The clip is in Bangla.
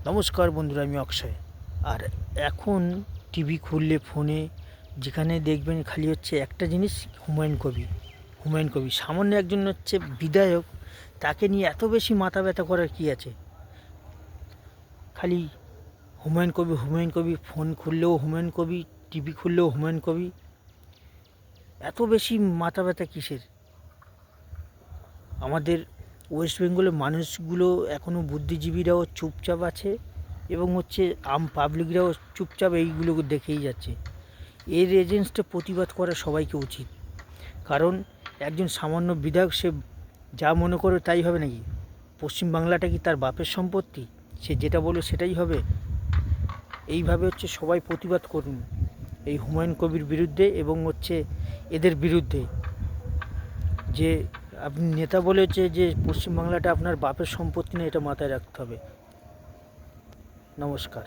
নমস্কার বন্ধুরা, আমি অক্ষয়। আর এখন টিভি খুললে ফোনে যেখানে দেখবেন খালি হচ্ছে একটা জিনিস, হুমায়ুন কবির সামান্য একজন হচ্ছে বিধায়ক, তাকে নিয়ে এত বেশি মাথা ব্যথা করার কী আছে? খালি হুমায়ুন কবির, ফোন খুললেও হুমায়ুন কবির, টিভি খুললেও হুমায়ুন কবির। এত বেশি মাথা ব্যথা কিসের? আমাদের ওয়েস্ট বেঙ্গলের মানুষগুলো এখনও বুদ্ধিজীবীরাও চুপচাপ আছে এবং হচ্ছে পাবলিকরাও চুপচাপ এইগুলো দেখেই যাচ্ছে। এর এগেনস্টে প্রতিবাদ করা সবাইকে উচিত। কারণ একজন সামান্য বিধায়ক, সে যা মনে করে তাই হবে নাকি? পশ্চিমবাংলাটা কি তার বাপের সম্পত্তি? সে যেটা বলবে সেটাই হবে? এইভাবে হচ্ছে সবাই প্রতিবাদ করুন এই হুমায়ুন কবির বিরুদ্ধে এবং হচ্ছে এদের বিরুদ্ধে। যে আপনি নেতা বলেছে যে পশ্চিমবাংলাটা আপনার বাপের সম্পত্তি না, এটা মাথায় রাখতে হবে। নমস্কার।